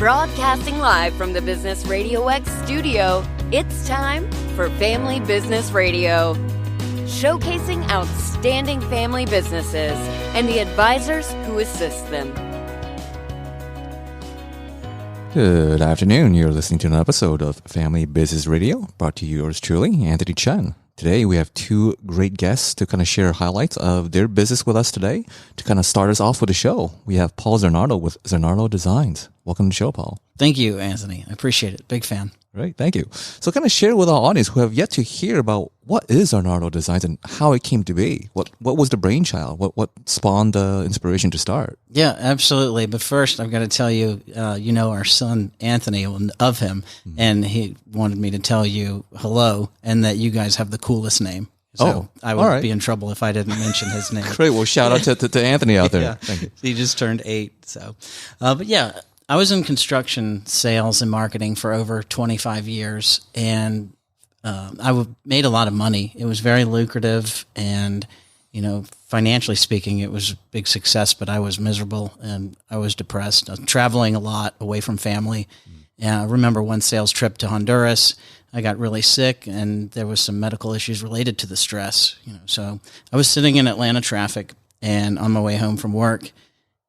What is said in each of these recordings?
Broadcasting live from the Business RadioX studio, it's time for Family Business Radio. Showcasing outstanding family businesses and the advisors who assist them. Good afternoon. You're listening to an episode of Family Business Radio, brought to you yours truly, Anthony Chen. Today, we have two great guests to kind of share highlights of their business with us today. To kind of start us off with the show, we have Paul Zanardo with Zanardo Dezignz. Welcome to the show, Paul. Thank you, Anthony. I appreciate it. Big fan. Great, thank you. So kind of share with our audience who have yet to hear about what is Zanardo Dezignz and how it came to be. What was the brainchild? What spawned the inspiration to start? Yeah, absolutely. But first, I've got to tell you, our son, Anthony, of him, and he wanted me to tell you hello and that you guys have the coolest name. So I would be in trouble if I didn't mention his name. Great. Well, shout out to Anthony out there. Yeah. Thank you. He just turned 8. So, but yeah, I was in construction sales and marketing for over 25 years, and I made a lot of money. It was very lucrative, and financially speaking, it was a big success. But I was miserable and I was depressed. I was traveling a lot away from family. And I remember one sales trip to Honduras. I got really sick, and there was some medical issues related to the stress. So I was sitting in Atlanta traffic, and on my way home from work.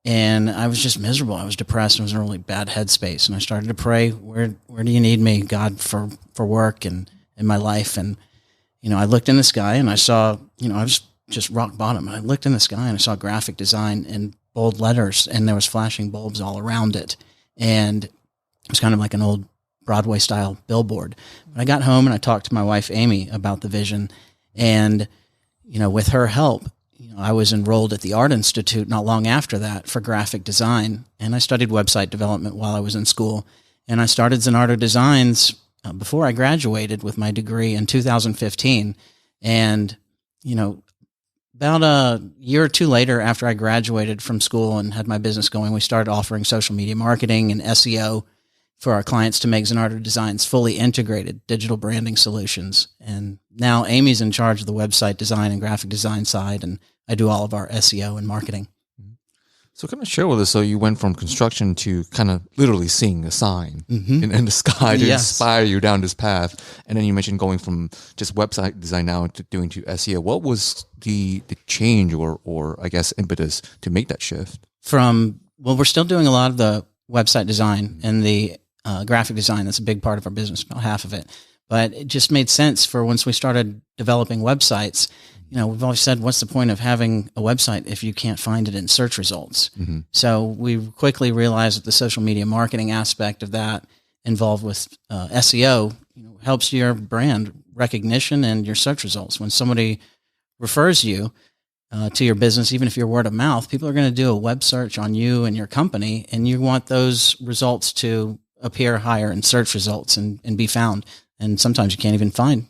And I was just miserable. I was depressed. I was in a really bad headspace. And I started to pray, where do you need me, God, for work and in my life? And, I looked in the sky and I saw, I was just rock bottom. I looked in the sky and I saw graphic design in bold letters, and there was flashing bulbs all around it. And it was kind of like an old Broadway style billboard. But I got home and I talked to my wife, Amy, about the vision. And, with her help, I was enrolled at the Art Institute not long after that for graphic design, and I studied website development while I was in school. And I started Zanardo Dezignz before I graduated with my degree in 2015. And, about a year or two later after I graduated from school and had my business going, we started offering social media marketing and SEO for our clients to make Zanardo Dezignz fully integrated digital branding solutions. And now Amy's in charge of the website design and graphic design side, and I do all of our SEO and marketing. So kind of share with us, so you went from construction to kind of literally seeing a sign in the sky to inspire you down this path. And then you mentioned going from just website design now to doing to SEO. What was the change or I guess impetus to make that shift? We're still doing a lot of the website design and the graphic design. That's a big part of our business, about half of it. But it just made sense for once we started developing websites. We've always said, what's the point of having a website if you can't find it in search results? Mm-hmm. So we quickly realized that the social media marketing aspect of that involved with SEO helps your brand recognition and your search results. When somebody refers you to your business, even if you're word of mouth, people are going to do a web search on you and your company, and you want those results to appear higher in search results and be found. And sometimes you can't even find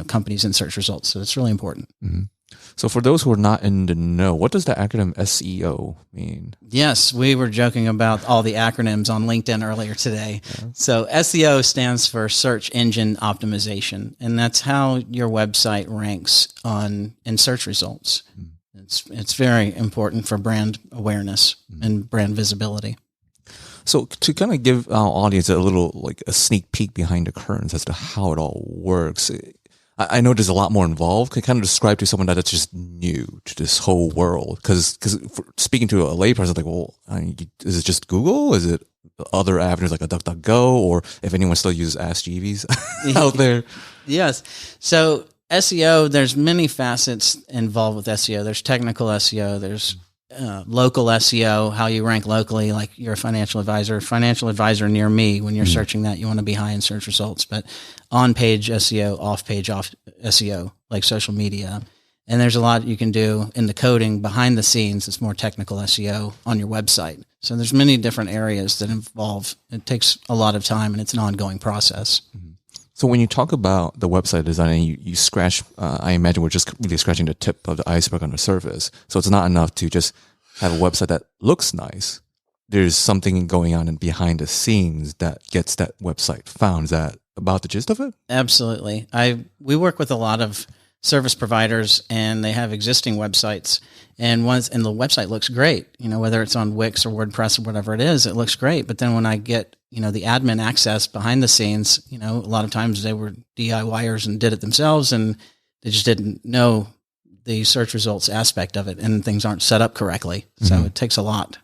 companies in search results. So it's really important. Mm-hmm. So for those who are not in the know, what does the acronym SEO mean? Yes, we were joking about all the acronyms on LinkedIn earlier today. Yeah. So SEO stands for Search Engine Optimization, and that's how your website ranks in search results. Mm-hmm. It's very important for brand awareness and brand visibility. So to kind of give our audience a little, a sneak peek behind the curtains as to how it all works, I know there's a lot more involved. Can you kind of describe to someone that's just new to this whole world? Because speaking to a layperson, is it just Google? Is it other avenues like a DuckDuckGo? Or if anyone still uses Ask Jeeves out there? Yes. So SEO, there's many facets involved with SEO. There's technical SEO. There's local SEO, how you rank locally, like you're a financial advisor near me. When you're searching that, you want to be high in search results, but on-page SEO, off-page SEO, like social media. And there's a lot you can do in the coding behind the scenes. It's more technical SEO on your website. So there's many different areas that involve, it takes a lot of time and it's an ongoing process. Mm-hmm. So when you talk about the website design and you scratch, I imagine we're just really scratching the tip of the iceberg on the surface. So it's not enough to just have a website that looks nice. There's something going on behind the scenes that gets that website found. Is that about the gist of it? Absolutely. We work with a lot of service providers and they have existing websites, and the website looks great, whether it's on Wix or WordPress or whatever it is, it looks great. But then when I get, the admin access behind the scenes, a lot of times they were DIYers and did it themselves, and they just didn't know the search results aspect of it, and things aren't set up correctly. So it takes a lot.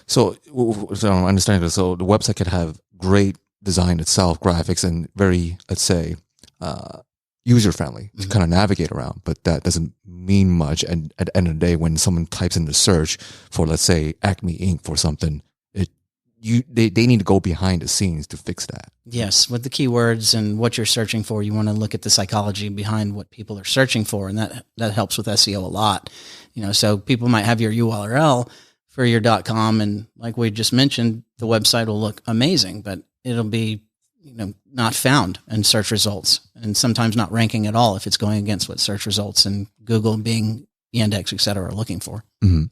So I'm understanding this. So the website could have great design itself, graphics, and very, let's say, user-friendly to kind of navigate around, but that doesn't mean much. And at the end of the day, when someone types in the search for, let's say, Acme ink for something, they need to go behind the scenes to fix that. Yes, with the keywords and what you're searching for, you want to look at the psychology behind what people are searching for, and that helps with SEO a lot. So people might have your URL for your .com, and like we just mentioned, the website will look amazing, but it'll be not found in search results, and sometimes not ranking at all if it's going against what search results and Google, Bing, Yandex, et cetera, are looking for. Mm-hmm.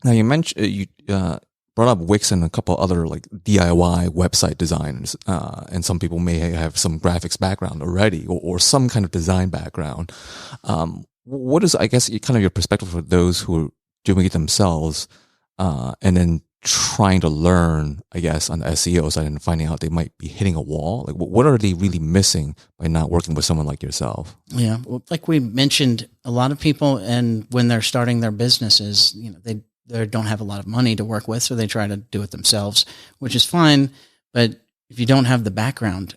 Now you mentioned you brought up Wix and a couple other like DIY website designers, and some people may have some graphics background already or some kind of design background. What is, I guess, kind of your perspective for those who are doing it themselves, and then trying to learn, I guess, on the SEO side and finding out they might be hitting a wall? Like, what are they really missing by not working with someone like yourself? Yeah, well, like we mentioned, a lot of people, and when they're starting their businesses, they don't have a lot of money to work with, so they try to do it themselves, which is fine. But if you don't have the background,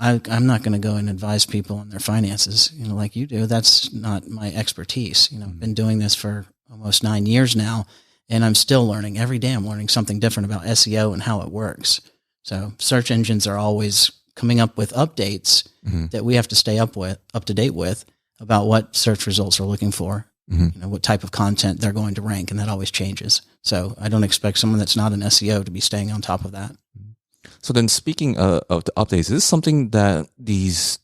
I'm not going to go and advise people on their finances, like you do. That's not my expertise. I've been doing this for almost 9 years now, and I'm still learning. Every day I'm learning something different about SEO and how it works. So search engines are always coming up with updates that we have to stay up to date with about what search results are looking for. What type of content they're going to rank, and that always changes. So I don't expect someone that's not an SEO to be staying on top of that. So then, speaking of the updates, is this something that these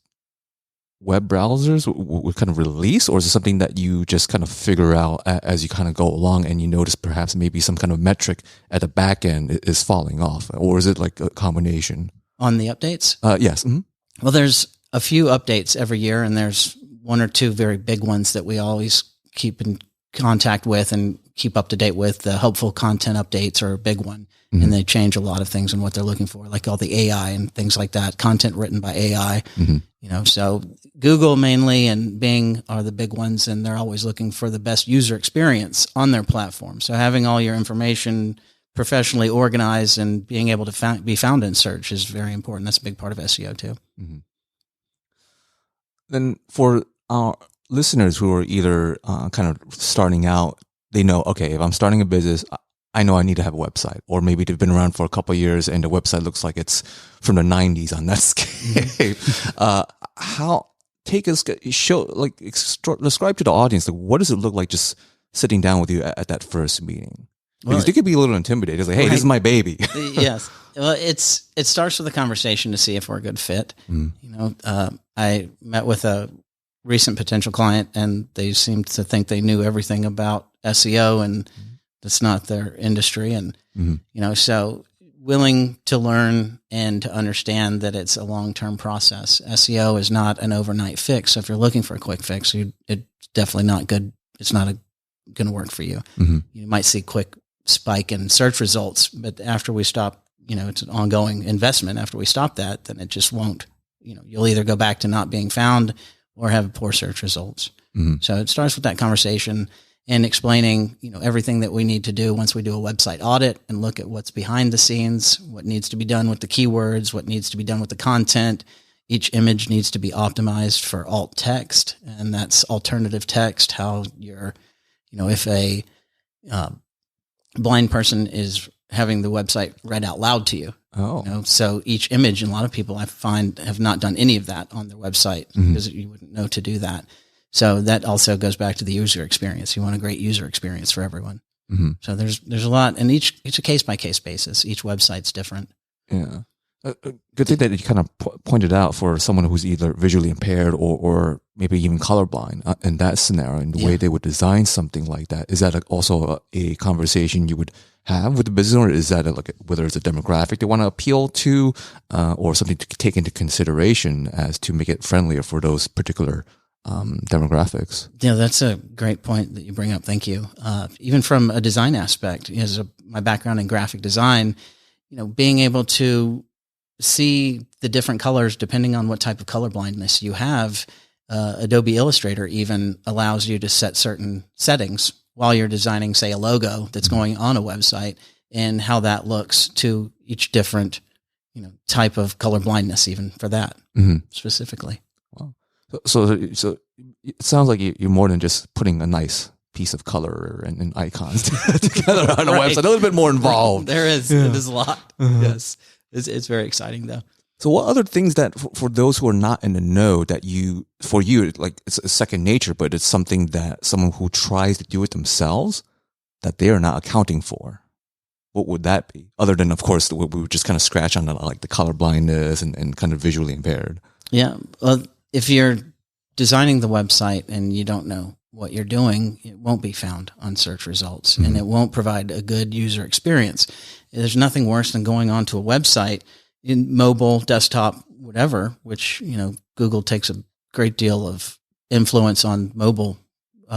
web browsers would kind of release, or is it something that you just kind of figure out as you kind of go along, and you notice perhaps maybe some kind of metric at the back end is falling off, or is it like a combination? On the updates? Yes. Mm-hmm. Well, there's a few updates every year, and there's one or two very big ones that we always keep in contact with and keep up to date with. The helpful content updates are a big one, and they change a lot of things and what they're looking for, like all the AI and things like that, content written by AI. So Google mainly and Bing are the big ones, and they're always looking for the best user experience on their platform. So having all your information professionally organized and being able to be found in search is very important. That's a big part of SEO too. Then for our listeners who are either kind of starting out, they know, okay, if I'm starting a business, I know I need to have a website, or maybe they've been around for a couple of years and the website looks like it's from the 90s on Netscape. Describe to the audience, like, what does it look like just sitting down with you at that first meeting? Because they could be a little intimidated. It's like, hey, this is my baby. Yes. Well, it starts with a conversation to see if we're a good fit. I met with a recent potential client, and they seemed to think they knew everything about SEO, and that's not their industry. And, so willing to learn and to understand that it's a long-term process. SEO is not an overnight fix. So if you're looking for a quick fix, it's definitely not good. It's not going to work for you. You might see quick spike in search results, but after we stop, it's an ongoing investment. After we stop that, then it just won't, you'll either go back to not being found or have poor search results. So it starts with that conversation and explaining, everything that we need to do once we do a website audit and look at what's behind the scenes, what needs to be done with the keywords, what needs to be done with the content. Each image needs to be optimized for alt text, and that's alternative text. How you're, if a blind person is having the website read out loud to you. So each image, and a lot of people I find have not done any of that on their website because you wouldn't know to do that. So that also goes back to the user experience. You want a great user experience for everyone. So there's a lot, and it's a case by case basis. Each website's different. Yeah. A good thing that you kind of pointed out for someone who's either visually impaired or maybe even colorblind in that scenario, and the way they would design something like that. Is that also a conversation you would have with the business, or is that whether it's a demographic they want to appeal to, or something to take into consideration as to make it friendlier for those particular demographics. Yeah, that's a great point that you bring up. Thank you. Even from a design aspect, my background in graphic design, being able to see the different colors depending on what type of color blindness you have, Adobe Illustrator even allows you to set certain settings while you're designing, say, a logo that's going on a website, and how that looks to each different, type of color blindness, even for that specifically. Wow. So it sounds like you're more than just putting a nice piece of color and icons together on a website. A little bit more involved. There is. Yeah. It is a lot. Yes. It's very exciting though. So what other things that for those who are not in the know that for you, like it's a second nature, but it's something that someone who tries to do it themselves that they are not accounting for? What would that be? Other than, of course, we would just kind of scratch on like the color blindness and kind of visually impaired. Yeah. Well, if you're designing the website and you don't know what you're doing, it won't be found on search results and it won't provide a good user experience. There's nothing worse than going onto a website in mobile, desktop, whatever, which, Google takes a great deal of influence on mobile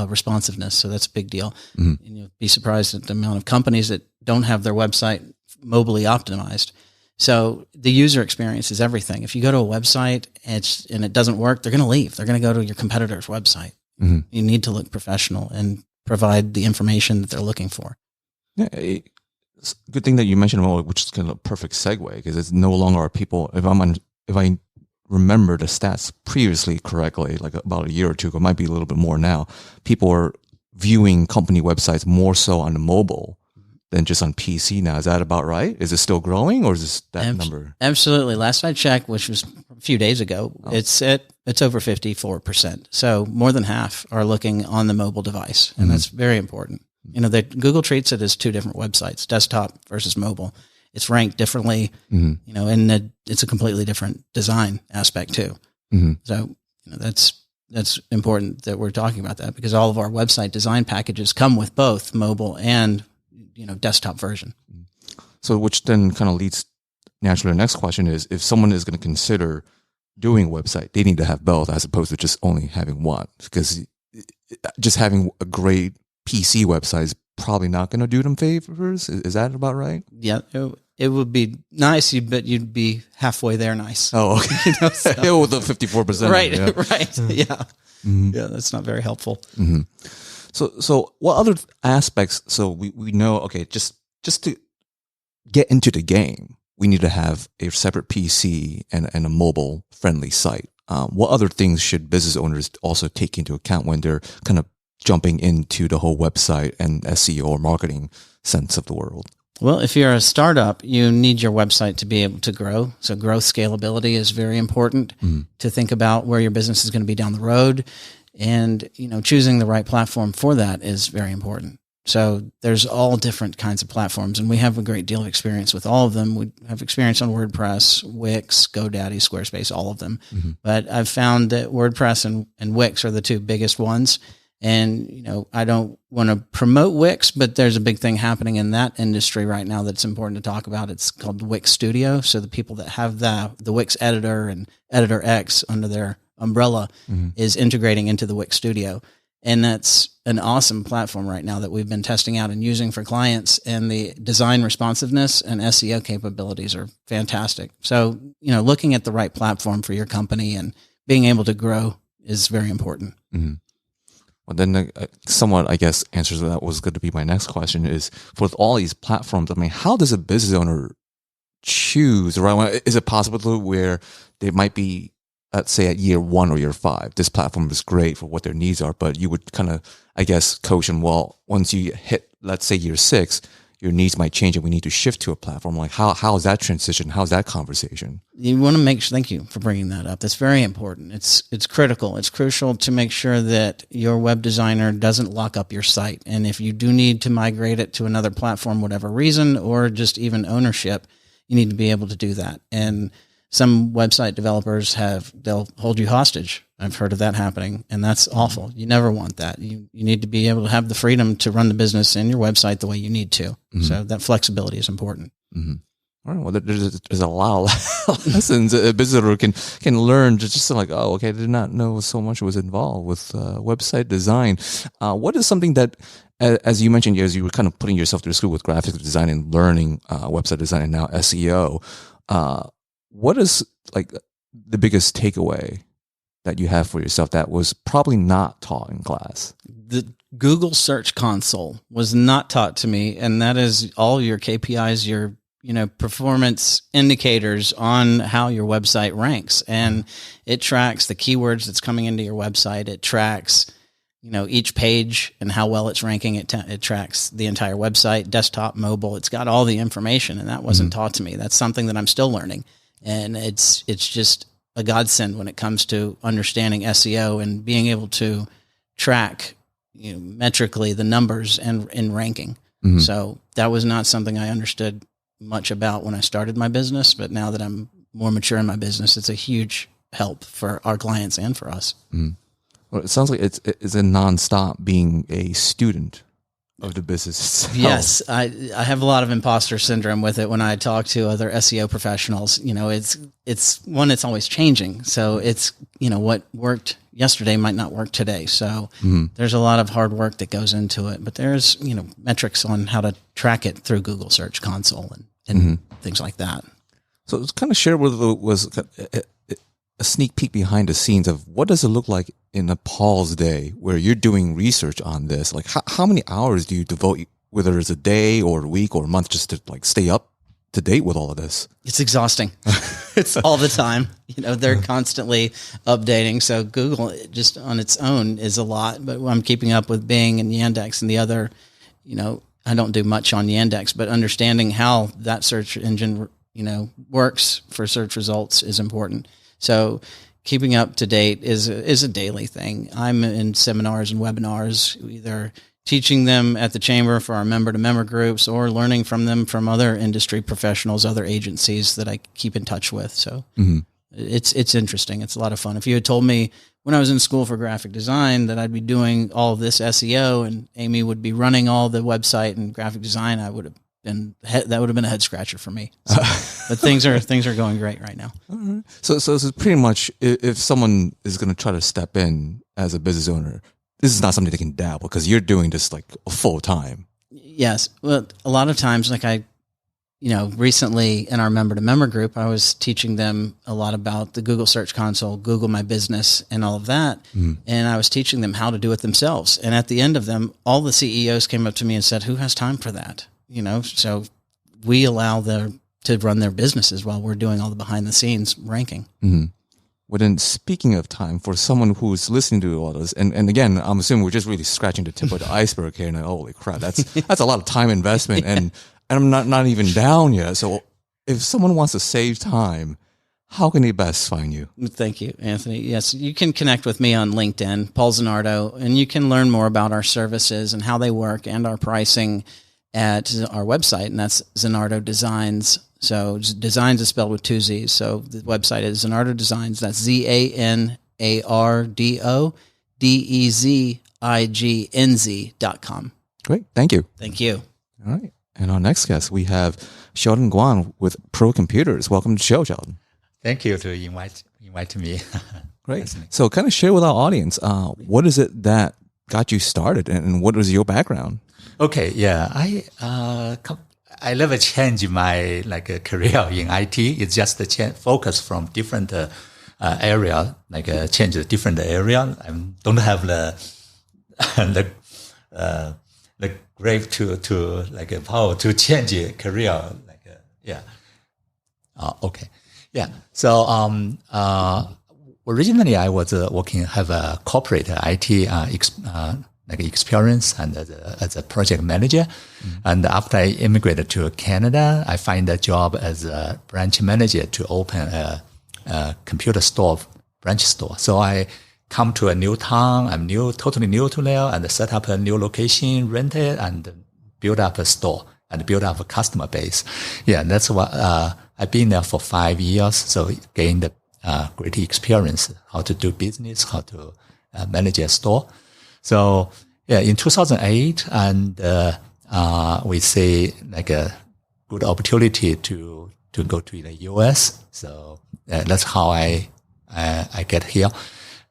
responsiveness. So that's a big deal. And you'll be surprised at the amount of companies that don't have their website mobily optimized. So the user experience is everything. If you go to a website and it doesn't work, they're going to leave. They're going to go to your competitor's website. You need to look professional and provide the information that they're looking for. Yeah, it's a good thing that you mentioned, which is kind of a perfect segue, because it's no longer are people. If I remember the stats previously correctly, like about a year or two ago, it might be a little bit more now. People are viewing company websites more so on the mobile than just on PC now. Is that about right? Is it still growing, or is this that number? Absolutely. Last I checked, which was a few days ago, it's over 54%. So more than half are looking on the mobile device, and that's very important. Google treats it as two different websites, desktop versus mobile. It's ranked differently, and it's a completely different design aspect too. So that's important that we're talking about that, because all of our website design packages come with both mobile and desktop version. So which then kind of leads naturally to the next question is, if someone is going to consider doing a website, they need to have both as opposed to just only having one, because just having a great PC website is probably not going to do them favors. Is that about right? Yeah, it would be nice, but you'd be halfway there nice. Oh, okay. With the 54%. Right, yeah. Right. Yeah. Yeah, that's not very helpful. So what other aspects? So we know, okay, just to get into the game, we need to have a separate PC and a mobile friendly site. What other things should business owners also take into account when they're kind of jumping into the whole website and SEO or marketing sense of the world? Well, if you're a startup, you need your website to be able to grow. So growth scalability is very important to think about where your business is going to be down the road. And, choosing the right platform for that is very important. So there's all different kinds of platforms, and we have a great deal of experience with all of them. We have experience on WordPress, Wix, GoDaddy, Squarespace, all of them. But I've found that WordPress and Wix are the two biggest ones. And, I don't want to promote Wix, but there's a big thing happening in that industry right now that's important to talk about. It's called Wix Studio. So the people that have the Wix editor and Editor X under their umbrella is integrating into the Wix Studio. And that's an awesome platform right now that we've been testing out and using for clients, and the design responsiveness and SEO capabilities are fantastic. So, looking at the right platform for your company and being able to grow is very important. Well, then somewhat, I guess, answers to that was going to be my next question is, for all these platforms, how does a business owner choose the right one? Is it possible to where they might be, let's say at year 1 or year 5, this platform is great for what their needs are, but you would kind of, I guess, coach them, well, once you hit, let's say year 6, your needs might change and we need to shift to a platform. Like how is that transition? How's that conversation? You want to thank you for bringing that up. That's very important. It's critical. It's crucial to make sure that your web designer doesn't lock up your site. And if you do need to migrate it to another platform, whatever reason, or just even ownership, you need to be able to do that. And some website developers they'll hold you hostage. I've heard of that happening, and that's awful. You never want that. You need to be able to have the freedom to run the business and your website the way you need to. So that flexibility is important. All right. Well, there's a lot of lessons a visitor can learn. Just like, oh, okay, I did not know so much was involved with website design. What is something that, as you mentioned, as you were kind of putting yourself through school with graphic design and learning website design and now SEO, what is like the biggest takeaway that you have for yourself that was probably not taught in class? The Google Search Console was not taught to me, and that is all your KPIs, your performance indicators on how your website ranks. And it tracks the keywords that's coming into your website. It tracks, each page and how well it's ranking. It tracks the entire website, desktop, mobile. It's got all the information, and that wasn't taught to me. That's something that I'm still learning. And it's just a godsend when it comes to understanding SEO and being able to track, metrically the numbers and ranking. Mm-hmm. So that was not something I understood much about when I started my business, but now that I'm more mature in my business, it's a huge help for our clients and for us. Mm. Well, it sounds like it's a nonstop being a student of the business itself. Yes, I have a lot of imposter syndrome with it when I talk to other SEO professionals. It's always changing. So it's, what worked yesterday might not work today. So there's a lot of hard work that goes into it, but there's, metrics on how to track it through Google Search Console and things like that. So it's kind of share with was a sneak peek behind the scenes of what does it look like in a Paul's day where you're doing research on this? Like how many hours do you devote, whether it's a day or a week or a month, just to like stay up to date with all of this? It's exhausting. It's all the time. They're constantly updating. So Google just on its own is a lot, but I'm keeping up with Bing and Yandex and the other, I don't do much on Yandex, but understanding how that search engine, works for search results is important. So keeping up to date is a daily thing. I'm in seminars and webinars, either teaching them at the chamber for our member-to-member groups or learning from them from other industry professionals, other agencies that I keep in touch with. So it's interesting. It's a lot of fun. If you had told me when I was in school for graphic design that I'd be doing all of this SEO and Amy would be running all the website and graphic design, that would have been a head scratcher for me. So, but things are going great right now. Right. So it's pretty much if someone is going to try to step in as a business owner, this is not something they can dabble because you're doing this like full time. Yes. Well, a lot of times, like recently in our member-to-member group, I was teaching them a lot about the Google Search Console, Google My Business, and all of that. And I was teaching them how to do it themselves. And at the end of them, all the CEOs came up to me and said, who has time for that? So we allow them to run their businesses while we're doing all the behind-the-scenes ranking. Mm-hmm. Well, then speaking of time, for someone who's listening to all this, and again, I'm assuming we're just really scratching the tip of the iceberg here, and holy crap, that's a lot of time investment, and I'm not even down yet. So if someone wants to save time, how can they best find you? Thank you, Anthony. Yes, you can connect with me on LinkedIn, Paul Zanardo, and you can learn more about our services and how they work and our pricing at our website, and that's Zanardo Dezignz. So Designs is spelled with 2 Z's. So the website is Zanardo Dezignz. That's ZANARDODEZIGNZ.com. Great. Thank you. Thank you. All right. And our next guest, we have Sheldon Guan with Pro Computers. Welcome to the show, Sheldon. Thank you to invite me. Great. So kind of share with our audience, what is it that got you started and what was your background? Okay. Yeah. I never change my career in IT. It's just a focus from different area, change a different area. I don't have the grave to power to change a career. Okay. Yeah. So originally I was have a corporate IT experience and as a project manager. And after I immigrated to Canada, I find a job as a branch manager to open a computer store, branch store. So I come to a new town. I'm totally new to there, and set up a new location, rent it, and build up a store and build up a customer base. Yeah, that's what I've been there for 5 years. So gained great experience how to do business, how to manage a store. So yeah, in 2008, and we see good opportunity to go to the US. So that's how I get here.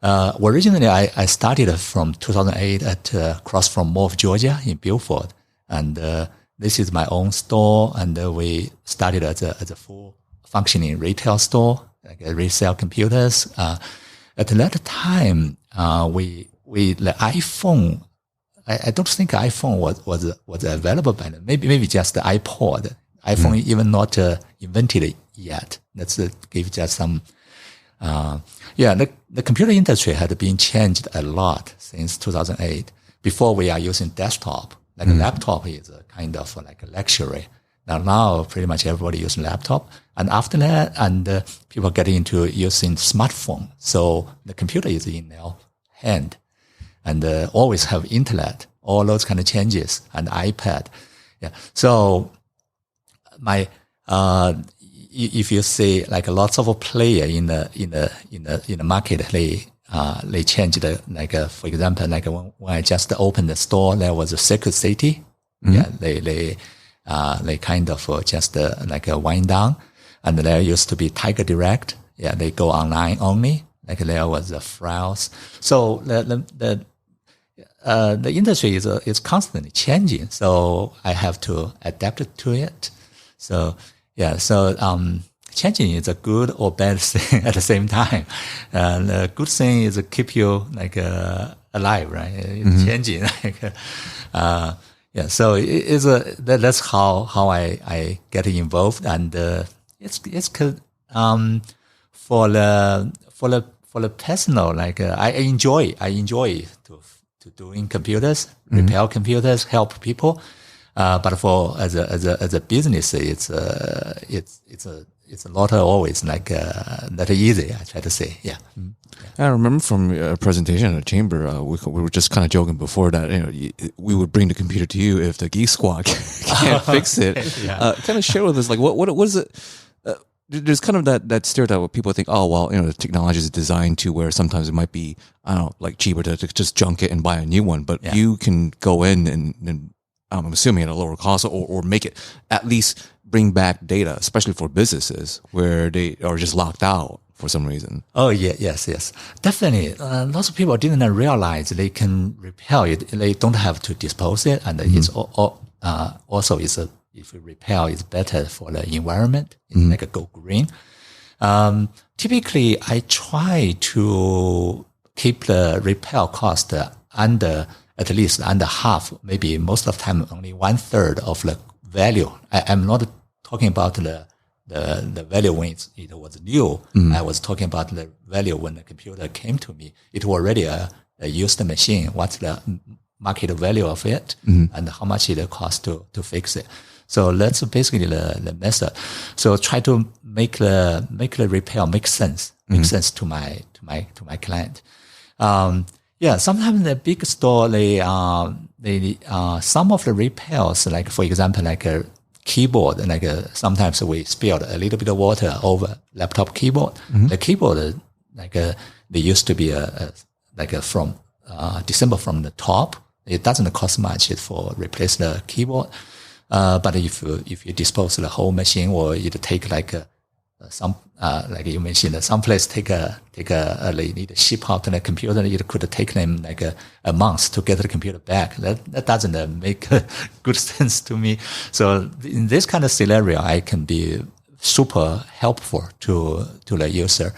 Originally, I started from 2008 at across from Mall of Georgia in Beaufort, and this is my own store, and we started as a full functioning retail store, like resell computers. At that time, the iPhone. I don't think iPhone was available by then. Maybe just the iPod. iPhone even not invented yet. Let's give just some. The computer industry had been changed a lot since 2008. Before we are using desktop, like a laptop is a kind of like a luxury. Now pretty much everybody using laptop. And after that, people get into using smartphone. So the computer is in their hand and always have internet, all those kind of changes, and iPad. Yeah. So if you see like lots of player in the market, they changed for example, like when I just opened the store, there was a Circuit City. Yeah. They kind of just like wind down, and there used to be Tiger Direct. Yeah. They go online only. Like there was a Frowse. So the industry is constantly changing. So I have to adapt to it. So yeah, changing is a good or bad thing at the same time. The good thing is keep you like alive, right? It's changing. So that's how I get involved, and it's for the personal, like I enjoy to doing computers, repair computers, help people. But for as a business, it's a lot of always like not easy. I try to say, yeah. I remember from a presentation at a chamber, we were just kind of joking before that we would bring the computer to you if the Geek Squad can't fix it. Kind of share with us like what is it? There's kind of that stereotype where people think, oh well, the technology is designed to where sometimes it might be like cheaper to just junk it and buy a new one, but you can go in and I'm assuming at a lower cost or make it at least bring back data, especially for businesses where they are just locked out for some reason. Oh, yeah, yes. Definitely. Lots of people didn't realize they can repair it. They don't have to dispose it. And it's also if you repair, it's better for the environment. It's like a go green. Typically, I try to keep the repair cost at least under half, maybe most of the time only 1/3 of the value. I'm not talking about the value when it was new. I was talking about the value when the computer came to me. It was already a used machine. What's the market value of it, and how much it costs to fix it? So that's basically the method. So try to make the repair make sense to my client. Sometimes the big store, some of the repairs, like for example, like a keyboard, like sometimes we spilled a little bit of water over laptop keyboard. The keyboard, they used to be from December from the top. It doesn't cost much for replace the keyboard. But if you dispose the whole machine, or it take like like you mentioned, some place they need to ship out the computer. It could take them like a month to get the computer back. That doesn't make good sense to me. So in this kind of scenario, I can be super helpful to the user.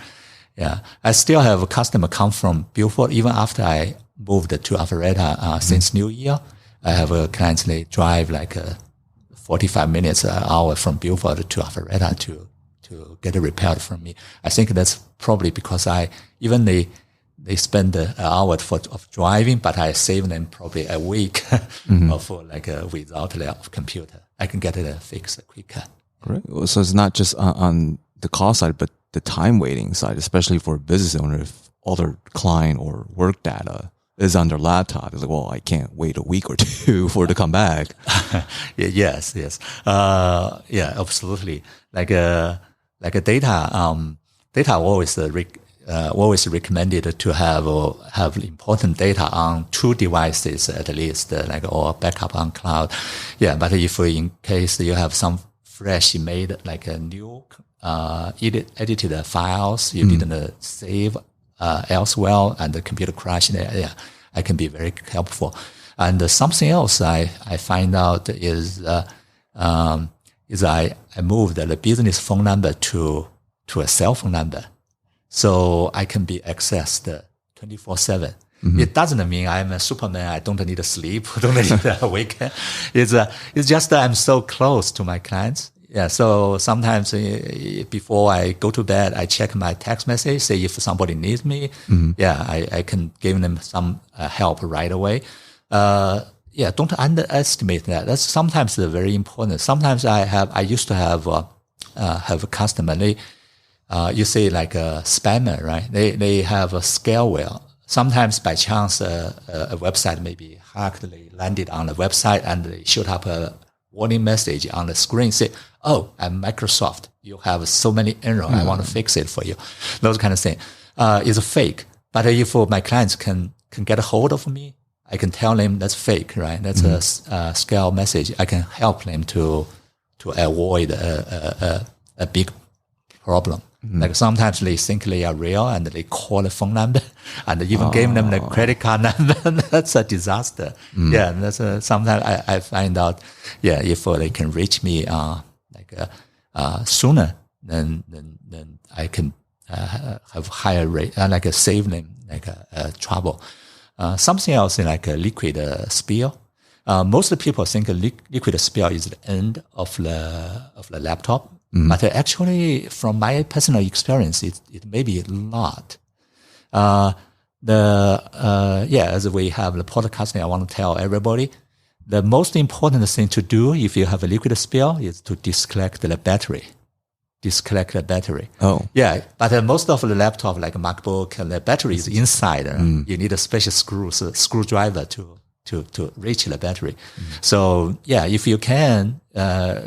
Yeah, I still have a customer come from Beaufort even after I moved to Alpharetta since New Year. I have a clients, they drive like 45 minutes an hour from Beaufort to Alpharetta to get it repaired from me. I think that's probably because they spend an hour of driving, but I save them probably a week of without the computer. I can get it fixed quicker. Right. So it's not just on the cost side, but the time waiting side, especially for a business owner. If all their client or work data is on their laptop, it's like, well, I can't wait a week or two for it to come back. Yes. Yeah, absolutely. Like a data always recommended to have important data on 2 devices at least, or backup on cloud. Yeah, but if in case you have some fresh made like a new edited files you didn't save elsewhere, and the computer crashed. Yeah, I can be very helpful. And something else I find out is I moved the business phone number to a cell phone number, so I can be accessed 24/7. It doesn't mean I'm a Superman. I don't need to sleep. Don't need a weekend. It's just that I'm so close to my clients. Yeah. So sometimes before I go to bed, I check my text message, say if somebody needs me. Yeah, I can give them some help right away. Yeah, don't underestimate that. That's sometimes very important. Sometimes I used to have a customer. They, you say like a spammer, right? They have a scareware. Sometimes by chance, a website may be hacked. They landed on the website and they showed up a warning message on the screen. Say, "Oh, I'm Microsoft. You have so many errors. I want to fix it for you." Those kind of things. It's fake. But if my clients can get a hold of me, I can tell them that's fake, right? That's a scale message. I can help them to avoid a big problem. Like sometimes they think they are real and they call the phone number and even gave them the credit card number. That's a disaster. Yeah, that's sometimes I find out. Yeah, if they can reach me sooner, then I can have higher rate, save them trouble. Something else like a liquid spill. Most people think a liquid spill is the end of the laptop. But actually, from my personal experience, it may be not. As we have the podcasting, I want to tell everybody, the most important thing to do if you have a liquid spill is to disconnect the battery. Disconnect the battery. Oh. Yeah, but most of the laptop, like MacBook, the battery is inside. You need a special screwdriver to reach the battery. So yeah, if you can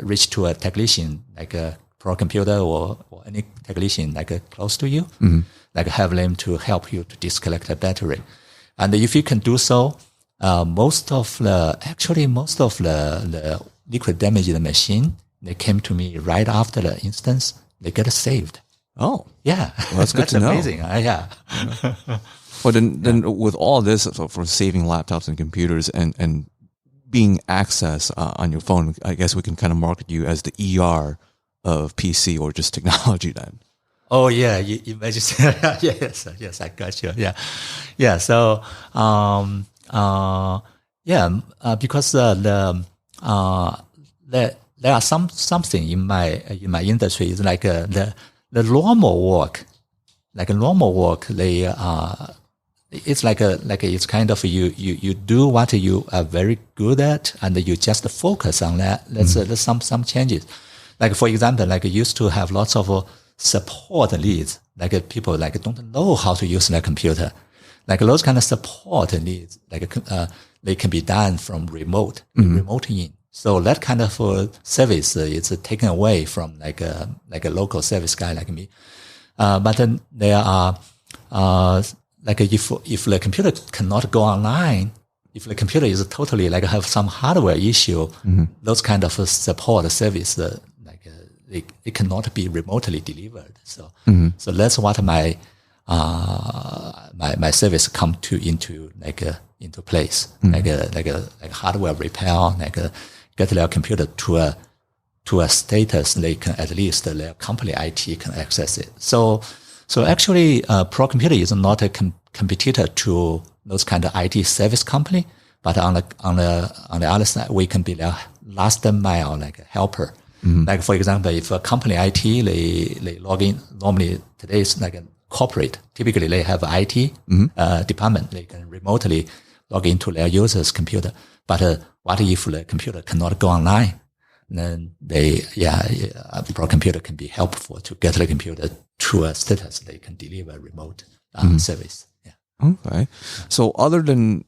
reach to a technician like a pro computer or any technician close to you, have them to help you to disconnect the battery. And if you can do so, most of the liquid damaged machine, they came to me right after the instance. They get saved. Oh, yeah, well, that's good to know. Amazing. Yeah. Well, then with all this for saving laptops and computers and being access on your phone, I guess we can kind of market you as the ER of PC or just technology then. Oh yeah, you imagine. yes, I got you. Yeah. So, because there are something in my industry is like the normal work, they it's it's kind of you do what you are very good at and you just focus on that. There's some changes. Like for example, used to have lots of support leads, people don't know how to use their computer. Those kind of support needs, they can be done from remote in. So that kind of service is taken away from a local service guy like me. But then there are if the computer cannot go online, if the computer is totally have some hardware issue, those kind of support service it cannot be remotely delivered. So that's what my service come into place, like hardware repair, get their computer to a status they can at least their company IT can access it. So actually, Pro Computer is not a competitor to those kind of IT service company, but on the other side, we can be their last mile helper. For example, if a company IT they log in, normally today is a corporate. Typically, they have IT department. They can remotely log into their user's computer. But what if the computer cannot go online? Then Pro Computer can be helpful to get the computer to a status they can deliver remote service. Yeah. Okay. So other than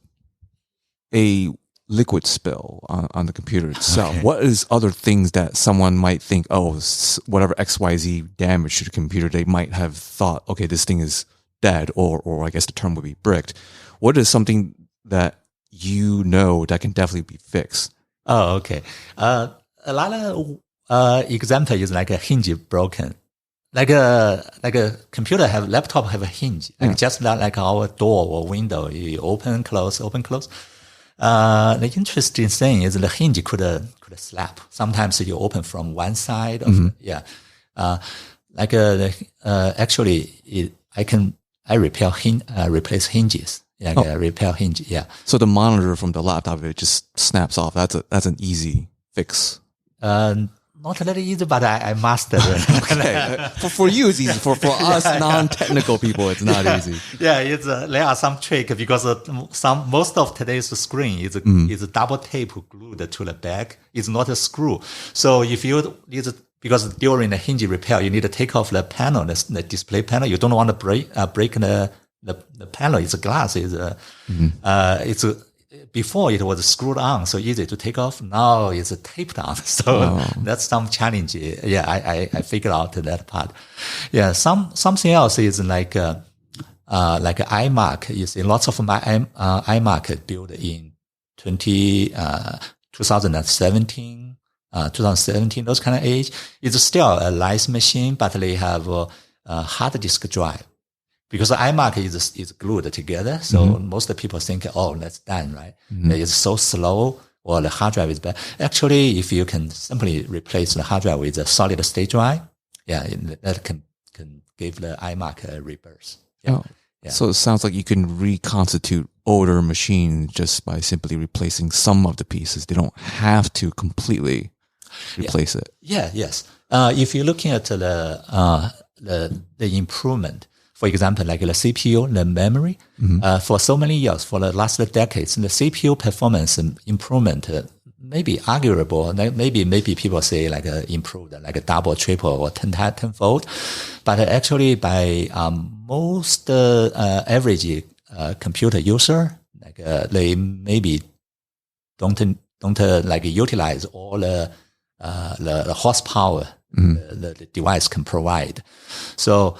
a liquid spill on the computer itself, what is other things that someone might think, whatever XYZ damage to the computer, they might have thought, okay, this thing is dead, or I guess the term would be bricked. What is something that that can definitely be fixed? Oh, okay. A lot of example is like a hinge broken. Like a computer laptop have a hinge, like just like our door or window, you open, close, open, close. The interesting thing is the hinge could slap. Sometimes you open from one side of, actually I replace hinges. Repair hinge. Yeah. So the monitor from the laptop, it just snaps off. That's an easy fix. Not very easy, but I mastered it. Okay. For you, it's easy. For us non-technical people, it's not easy. Yeah, there are some trick because most of today's screen is double tape glued to the back. It's not a screw. So if you because during the hinge repair, you need to take off the panel, the display panel. You don't want to break the panel. It's glass. Before it was screwed on, so easy to take off. Now it's taped on. So that's some challenge. Yeah, I figured out that part. Yeah, something else is like iMac. You see, lots of my iMac built in 2017, 2017, those kind of age. It's still a nice machine, but they have a hard disk drive. Because the iMac is glued together, so most people think, oh, that's done, right? It's so slow, or the hard drive is bad. Actually, if you can simply replace the hard drive with a solid state drive, that can give the iMac a rebirth. Yeah. Yeah. So it sounds like you can reconstitute older machines just by simply replacing some of the pieces. They don't have to completely replace it. Yeah. Yes. If you're looking at the improvement. For example, like the CPU, the memory, for so many years, for the last decades, the CPU performance improvement may be arguable. Maybe people say like improved, like a double, triple, or tenfold. But actually, by most average computer user, like they maybe don't like utilize all the horsepower the device can provide. So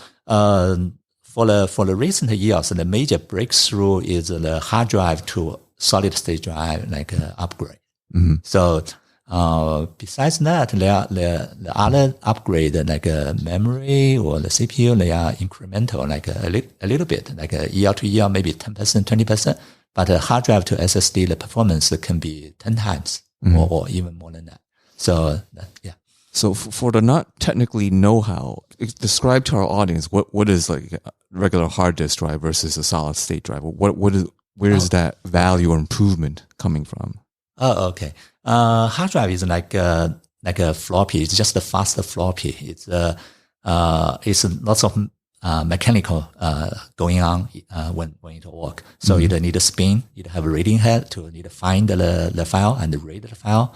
for the recent years, the major breakthrough is the hard drive to solid state drive, like upgrade. So besides that, the other upgrade, like memory or the CPU, they are incremental, like a little bit, like year to year, maybe 10%, 20%. But a hard drive to SSD, the performance can be 10 times or even more than that. So yeah. So for the not technically know-how, describe to our audience what is like a regular hard disk drive versus a solid state drive. Where is that value or improvement coming from? Oh, okay. Hard drive is like a floppy. It's just a faster floppy. It's lots of mechanical going on when it work. So you need a spin, you have a reading head to need to find the file and read the file.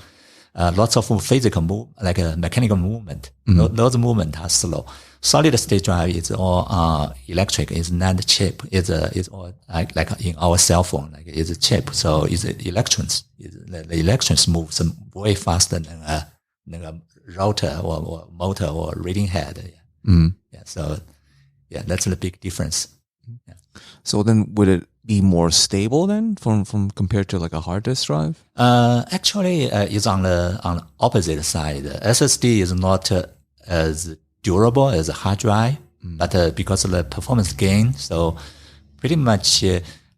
Lots of physical like a mechanical movement. Those movements are slow. Solid state drive is all electric. It's not chip. It's all like in our cell phone. Like it's a chip. So it's electrons. The electrons move way faster than a router or motor or reading head. Yeah. So that's the big difference. Yeah. So then, would it be more stable then, from compared to like a hard disk drive? Actually, it's on the opposite side. SSD is not as durable as a hard drive, but because of the performance gain, so pretty much.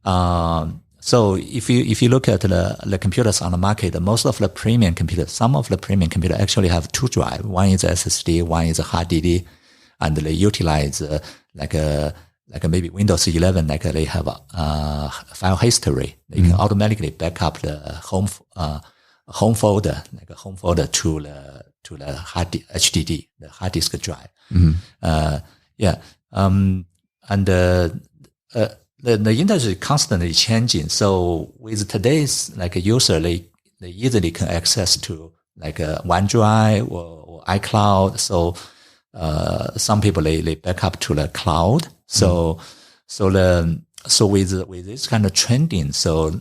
So if you look at the computers on the market, most of the premium computers, some of the premium computers actually have two drives. One is SSD, one is a hard DD, and they utilize like maybe Windows 11, like they have a file history. They can automatically back up the home folder, like a home folder to the HDD, the hard disk drive. And the industry is constantly changing. So with today's like a user, they easily can access to like a OneDrive or iCloud. So some people they back up to the cloud. So with this kind of trending, so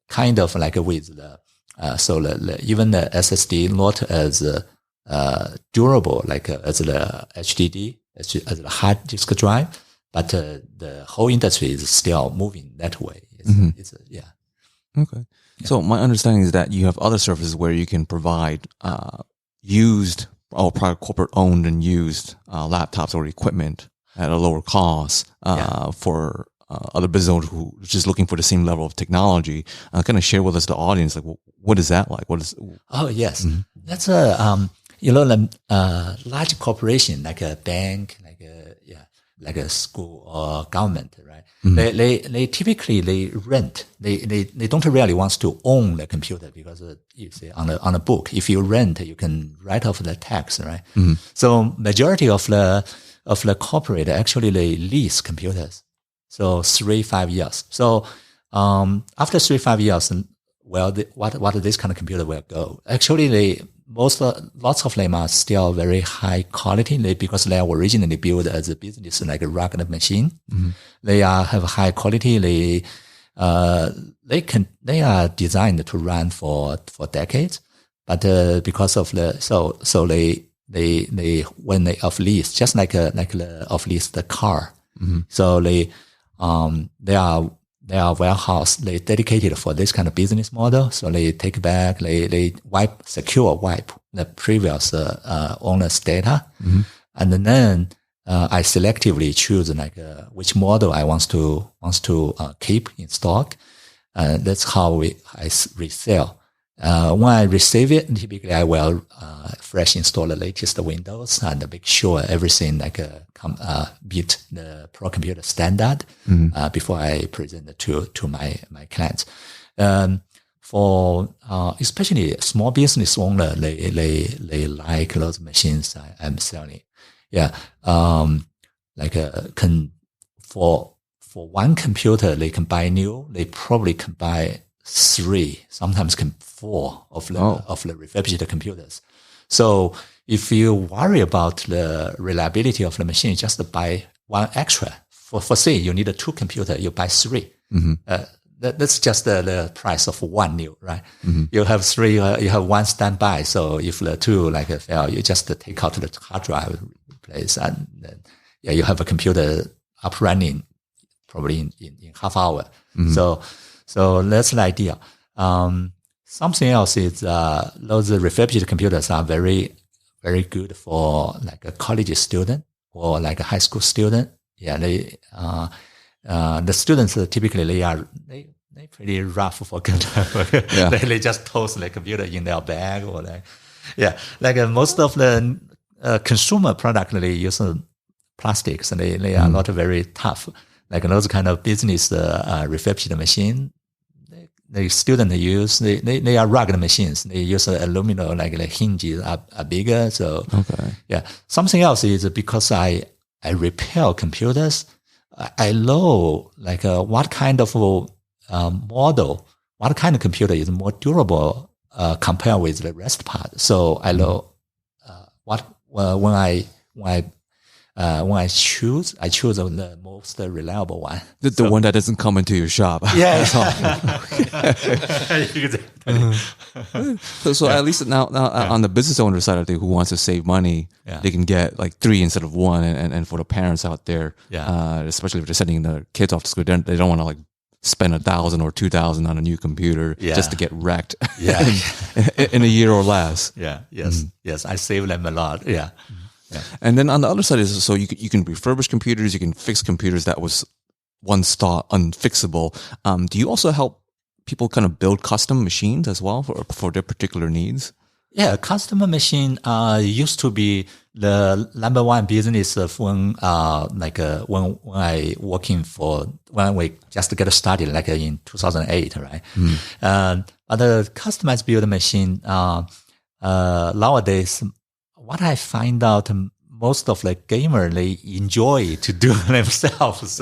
kind of like with the even the SSD not as durable like as the HDD as the hard disk drive, but the whole industry is still moving that way. Okay. So my understanding is that you have other services where you can provide used or private corporate owned and used laptops or equipment at a lower cost for other business owners who are just looking for the same level of technology. Kind of share with us, the audience, like, what is that like? What is? Oh, yes. That's large corporation, like a bank, like a school or government, right? They typically they rent. They don't really want to own the computer because you say on a book, if you rent, you can write off the tax, right? So majority of the corporate actually they lease computers. So 3-5 years. So after 3-5 years, well, what this kind of computer will go? Actually, lots of them are still very high quality because they are originally built as a business, like a rugged machine. They have high quality. They are designed to run for decades, but because of they when they off lease, just like the off lease the car. So they are warehouse. They dedicated for this kind of business model. So they take back, they secure wipe the previous owner's data, and then I selectively choose which model I want to keep in stock. That's how I resell. When I receive it, typically I will fresh install the latest Windows and make sure everything beat the pro computer standard before I present it to my clients. For especially small business owner, they like those machines I'm selling. For one computer they can buy new, they probably can buy 3, sometimes 4 of the refurbished computers. So if you worry about the reliability of the machine, just buy one extra. For say you need 2 computers, you buy 3. That's just the price of 1 new, right? You have 3, you have 1 standby. So if the 2 fail, you just take out the hard drive, replace, and then you have a computer up running probably in half hour. So that's the idea. Something else is those refurbished computers are very, very good for a college student or a high school student. The students typically they pretty rough for computer. They just toss the computer in their bag or most of the consumer product they use plastics and they are not very tough. Those kind of business refurbished machine, the student use they are rugged machines. They use aluminum, the hinges are bigger. So something else is because I repair computers. I know what kind of model, what kind of computer is more durable compared with the rest part. So I know when I choose the most reliable one. The one that doesn't come into your shop. So at least now on the business owner side of things, who wants to save money, they can get 3 instead of 1. And for the parents out there, especially if they're sending their kids off to school, they don't want to spend $1,000 or $2,000 on a new computer just to get wrecked in a year or less. Yes, I save them a lot. And then on the other side is, so you can refurbish computers, you can fix computers that was once thought unfixable. Do you also help people kind of build custom machines as well for their particular needs? Custom machine used to be the number one business of when I working when we just get started in 2008, right? But the customized build machine nowadays, what I find out, most of the gamer they enjoy to do themselves.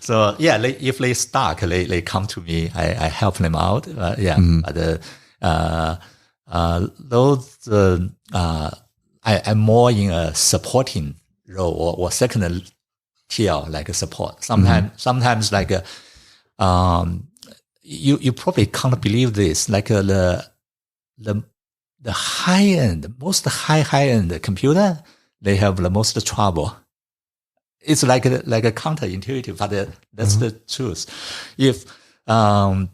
So if they stuck, they come to me. I help them out. I'm more in a supporting role or second tier, support. Sometimes you probably can't believe this. The high end, most high end computer, they have the most trouble. It's like a counterintuitive, but that's the truth.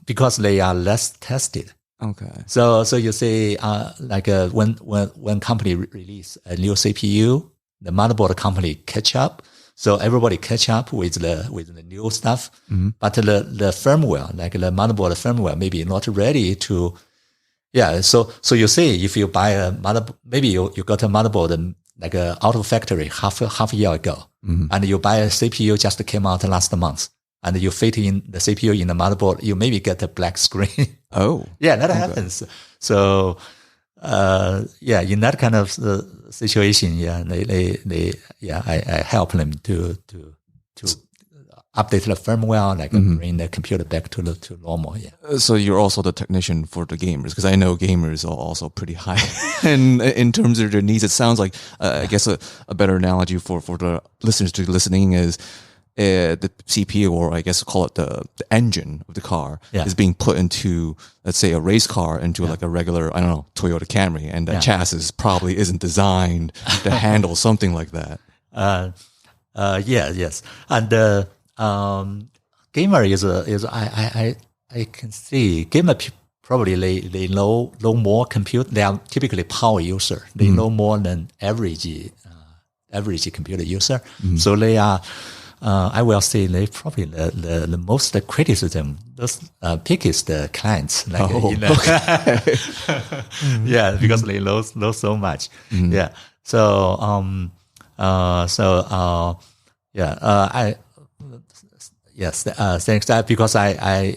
Because they are less tested. Okay. So you say when company release a new CPU, the motherboard company catch up. So everybody catch up with the new stuff, but the firmware, like the motherboard firmware, maybe not ready to. Yeah. So you say if you buy a motherboard, maybe you got a motherboard like out of factory half a year ago, and you buy a CPU just came out last month, and you fit in the CPU in the motherboard, you maybe get a black screen. Oh. Yeah, that happens. So. In that kind of situation, I help them to update the firmware, like bring the computer back to normal. Yeah. So you're also the technician for the gamers, because I know gamers are also pretty high in terms of their needs. It sounds like I guess a better analogy for the listeners to listening is the CPU, or I guess call it the engine of the car, is being put into, let's say, a race car, into like a regular, I don't know, Toyota Camry, and the chassis probably isn't designed to handle something like that. Yes, and gamer is I can see gamer probably they know more compute. They are typically power user. They know more than average computer user. So they are. I will say they probably the most criticism those pickest clients, like because they know so much. Yeah. So thanks that, because I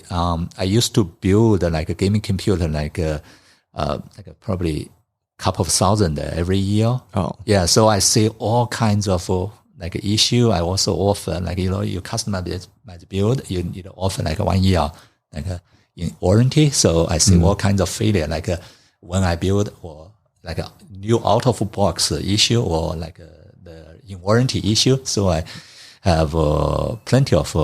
used to build like a gaming computer like probably couple of thousand every year. Oh. Yeah. So I see all kinds of like issue. I also offer your customer might build, you need to offer like 1 year in warranty. So I see all kinds of failure, like when I build, or like a new out of box issue, or like the in warranty issue. So I have plenty of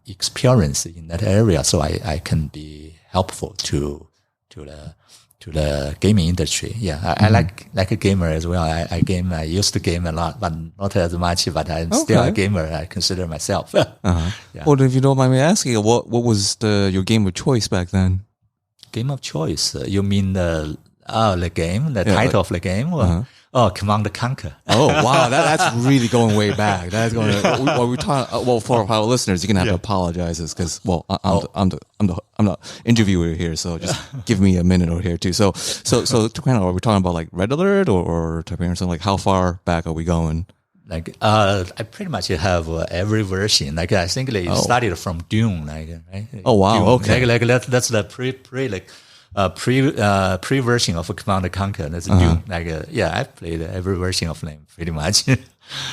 experience in that area, so I can be helpful to the gaming industry. Yeah, I like a gamer as well. I used to game a lot, but not as much. But I'm still a gamer. I consider myself. Yeah. Well, if you don't mind me asking, what was your game of choice back then? Game of choice? You mean the game, the title of the game? Or, Command & Conquer. Oh wow, that's really going way back. That's going. For our listeners, you're gonna have to apologize, because I'm the interviewer here, so just give me a minute over here too. So to kind of, are we talking about like Red Alert or type of something? Like how far back are we going? Like I pretty much have every version. Like I think they started from Dune. Like right? Oh wow, Dune. okay. Like that's the pre version of Command & Conquer. That's Dune. Like I played every version of them pretty much.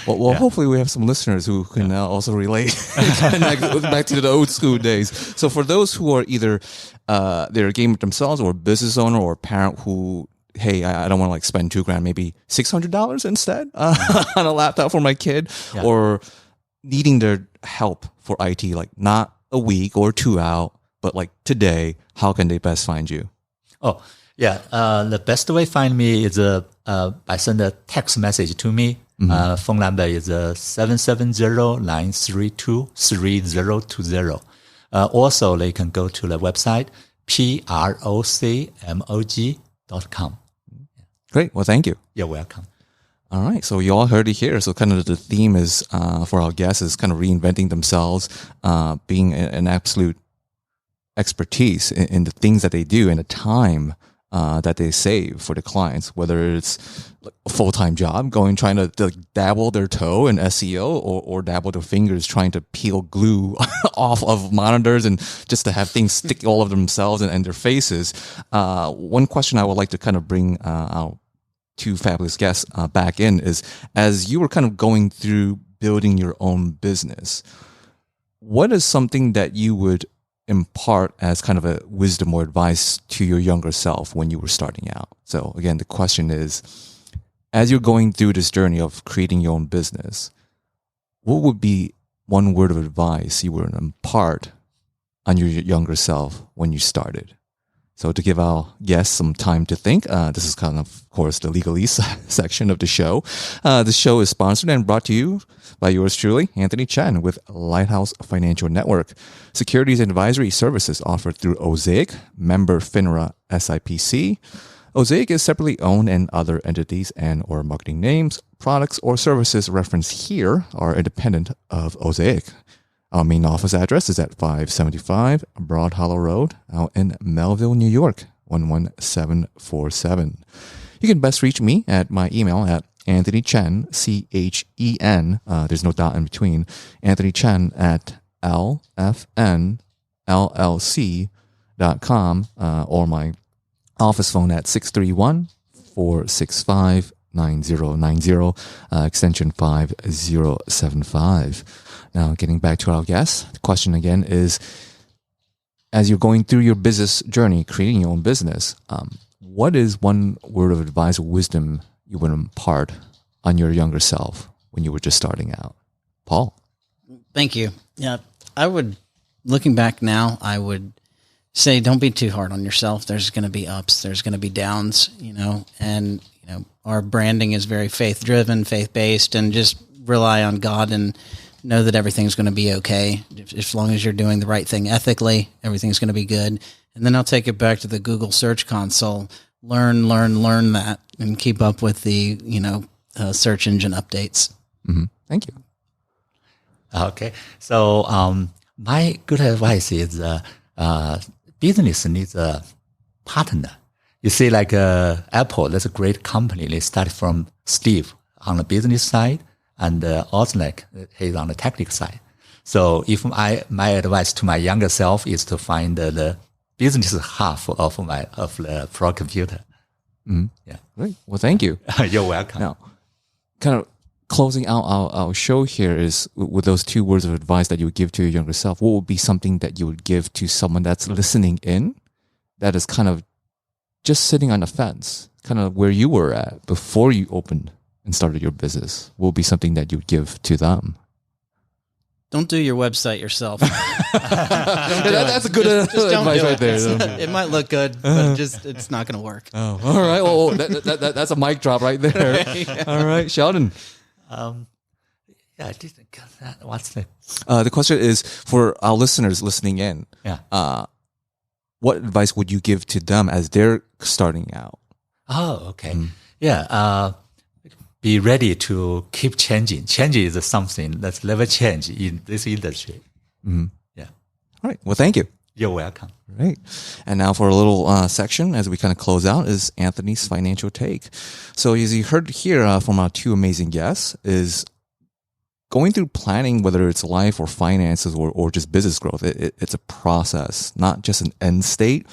Well, hopefully we have some listeners who can also relate back to the old school days. So for those who are either they're a gamer themselves, or a business owner, or a parent who, hey, I don't want to like spend $2,000, maybe $600 instead on a laptop for my kid, or needing their help for IT, like not a week or 2 out, but like today, how can they best find you? Oh, yeah. The best way to find me is by send a text message to me. Phone number is 770-932-3020. Also, they can go to the website, procmog.com. Great. Well, thank you. You're welcome. All right. So you all heard it here. So kind of the theme is for our guests is kind of reinventing themselves, being an absolute expertise in the things that they do and the time that they save for the clients, whether it's like a full-time job, trying to dabble their toe in SEO, or dabble their fingers trying to peel glue off of monitors and just to have things stick all of themselves and their faces. One question I would like to kind of bring our two fabulous guests back in is, as you were kind of going through building your own business, what is something that you would impart as kind of a wisdom or advice to your younger self when you were starting out? So again, the question is, as you're going through this journey of creating your own business, what would be one word of advice you would impart on your younger self when you started? So to give our guests some time to think, this is kind of course, the legalese section of the show. The show is sponsored and brought to you by yours truly, Anthony Chen, with Lighthouse Financial Network. Securities and advisory services offered through Osaic, member FINRA SIPC. Osaic is separately owned, and other entities and or marketing names, products, or services referenced here are independent of Osaic. Our main office address is at 575 Broad Hollow Road out in Melville, New York, 11747. You can best reach me at my email at Anthony Chen, Chen, there's no dot in between, Anthony Chen at lfnllc.com, or my office phone at 631-465-9090, extension 5075. Now, getting back to our guest, the question again is, as you're going through your business journey, creating your own business, what is one word of advice or wisdom you would impart on your younger self when you were just starting out? Paul? Thank you. Yeah, looking back now, I would say don't be too hard on yourself. There's going to be ups, there's going to be downs, and our branding is very faith-driven, faith-based, and just rely on God and know that everything's going to be okay. As long as you're doing the right thing ethically, everything's going to be good. And then I'll take it back to the Google Search Console. Learn that, and keep up with the search engine updates. Mm-hmm. Thank you. Okay, so my good advice is business needs a partner. You see, like Apple, that's a great company. They started from Steve on the business side, and Osnick, he's on the technical side. So if my advice to my younger self is to find the business half of the pro computer. Mm-hmm. Yeah. Great. Well, thank you. You're welcome. Now, kind of closing out our show here is with those two words of advice that you would give to your younger self. What would be something that you would give to someone that's listening in, that is kind of just sitting on the fence, kind of where you were at before you opened and started your business? What would be something that you would give to them? Don't do your website yourself. That's a good advice right there. It might look good, but it's not going to work. Oh, all right. Well, that's a mic drop right there. Yeah. All right, Sheldon. I didn't get that. What's the question is for our listeners listening in. Yeah. What advice would you give to them as they're starting out? Oh, okay. Yeah. Be ready to keep changing. Change is something that's never change in this industry. Mm-hmm. Yeah. All right. Well, thank you. You're welcome. Right. And now for a little section as we kind of close out is Anthony's financial take. So as you heard here from our two amazing guests is going through planning, whether it's life or finances or just business growth. It's a process, not just an end state.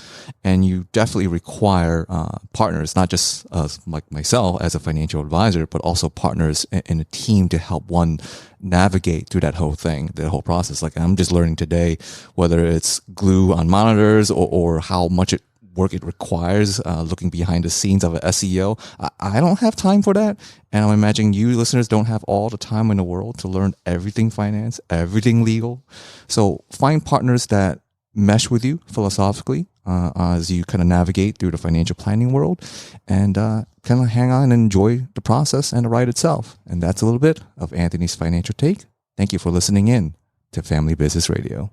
And you definitely require partners, not just like myself as a financial advisor, but also partners in a team to help one navigate through that whole thing, the whole process. Like I'm just learning today, whether it's glue on monitors or how much work it requires, looking behind the scenes of an SEO. I don't have time for that. And I'm imagining you listeners don't have all the time in the world to learn everything finance, everything legal. So find partners that mesh with you philosophically as you kind of navigate through the financial planning world, and kind of hang on and enjoy the process and the ride itself. And that's a little bit of Anthony's financial take. Thank you for listening in to Family Business Radio.